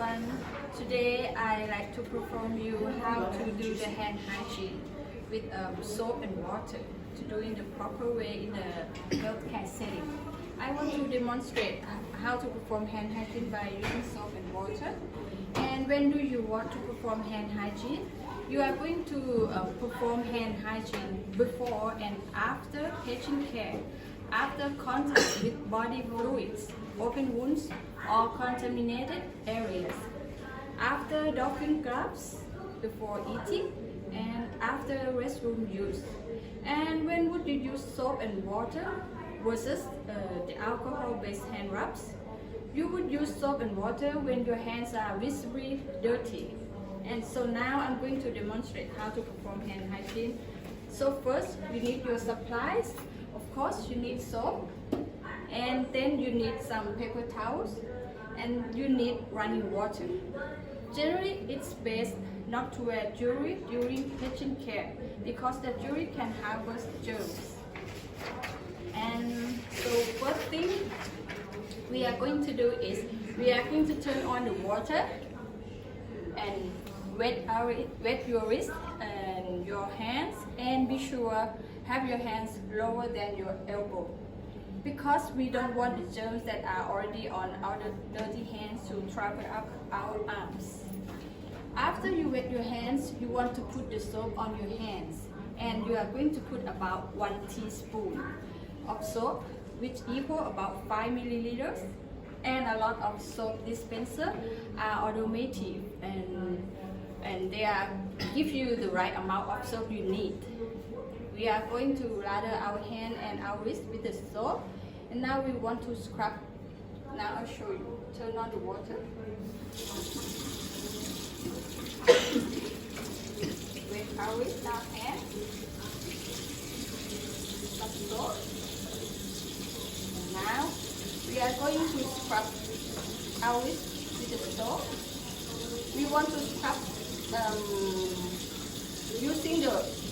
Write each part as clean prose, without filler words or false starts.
everyone. Today I like to perform you how to do the hand hygiene with soap and water to do in the proper way in the healthcare setting. I want to demonstrate how to perform hand hygiene by using soap and water. And when do you want to perform hand hygiene? You are going to perform hand hygiene before and after patient care, after contact with body fluids, open wounds or contaminated areas, after doffing gloves, before eating, and after restroom use. And when would you use soap and water versus the alcohol-based hand rubs? You would use soap and water when your hands are visibly dirty. And so now I'm going to demonstrate how to perform hand hygiene. So first, you need your supplies. Of course, you need soap, and then you need some paper towels, and you need running water. Generally, it's best not to wear jewelry during patient care because the jewelry can harbor germs. And so first thing we are going to do is we are going to turn on the water and wet your wrist and your hands, and be sure have your hands lower than your elbow because we don't want the germs that are already on our dirty hands to travel up our arms. After you wet your hands, you want to put the soap on your hands, and you are going to put about 1 teaspoon of soap, which equal about 5 milliliters. And a lot of soap dispenser are automatic, and they give you the right amount of soap you need. We are going to lather our hand and our wrist with the soap, and now we want to scrub. Now I'll show you. Turn on the water. Wet our wrist, our hand. Some soap. And now we are going to scrub our wrist with the soap. We want to scrub using the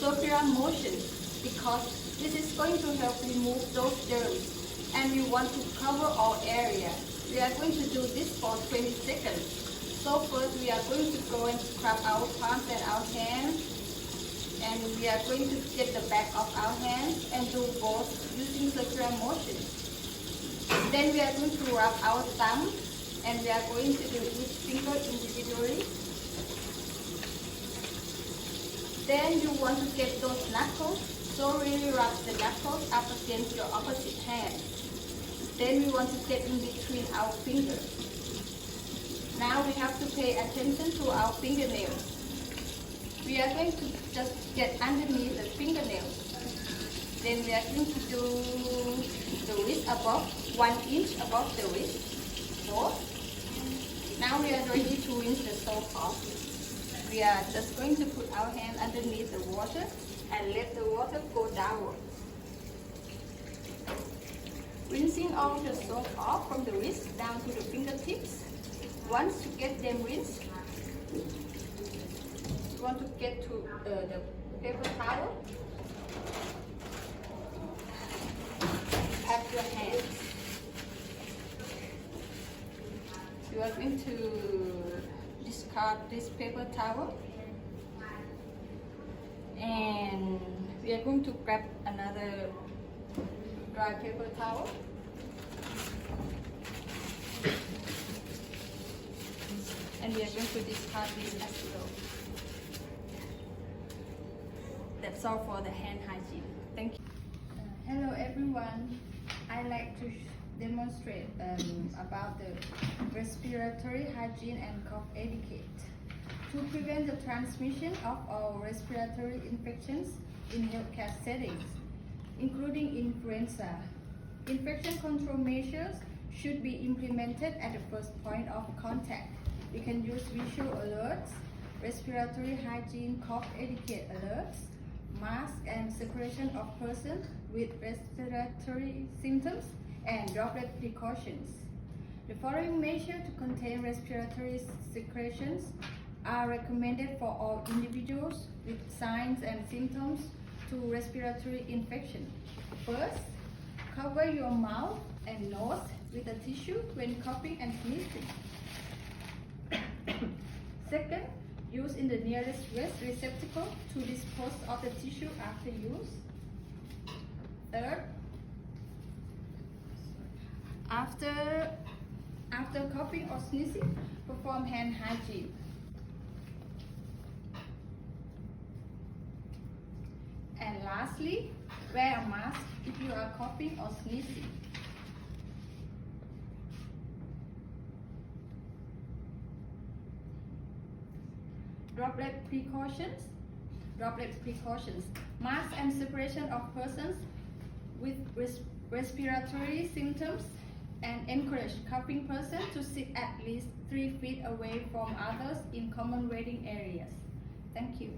circular motion because this is going to help remove those germs, and we want to cover all area. We are going to do this for 20 seconds. So first we are going to go and scrub our palms and our hands, and we are going to get the back of our hands and do both using circular motion. Then we are going to rub our thumb, and we are going to do each finger individually. Then you want to get those knuckles, so really rub the knuckles up against your opposite hand. Then we want to get in between our fingers. Now we have to pay attention to our fingernails. We are going to just get underneath the fingernails. Then we are going to do the wrist above, 1 inch above the wrist. 4. Now we are ready to rinse the soap off. We are just going to put our hand underneath the water and let the water go downward. Rinsing all the soap off from the wrist down to the fingertips. Once you get them rinsed, you want to get to the paper towel. Pat your hands. You are going to discard this paper towel, and we are going to grab another dry paper towel. And we are going to discard this as well. That's all for the hand hygiene. Thank you. Hello everyone. I like to demonstrate about the respiratory hygiene and cough etiquette to prevent the transmission of all respiratory infections in healthcare settings, including influenza. Infection control measures should be implemented at the first point of contact. We can use visual alerts, respiratory hygiene, cough etiquette alerts, mask and separation of persons with respiratory symptoms, and droplet precautions. The following measures to contain respiratory secretions are recommended for all individuals with signs and symptoms to respiratory infection. First, cover your mouth and nose with a tissue when coughing and sneezing. Second, use in the nearest waste receptacle to dispose of the tissue after use. Third, after coughing or sneezing, perform hand hygiene. And lastly, wear a mask if you are coughing or sneezing. Droplet precautions. Mask and separation of persons with respiratory symptoms, and encourage coughing persons to sit at least 3 feet away from others in common waiting areas. Thank you.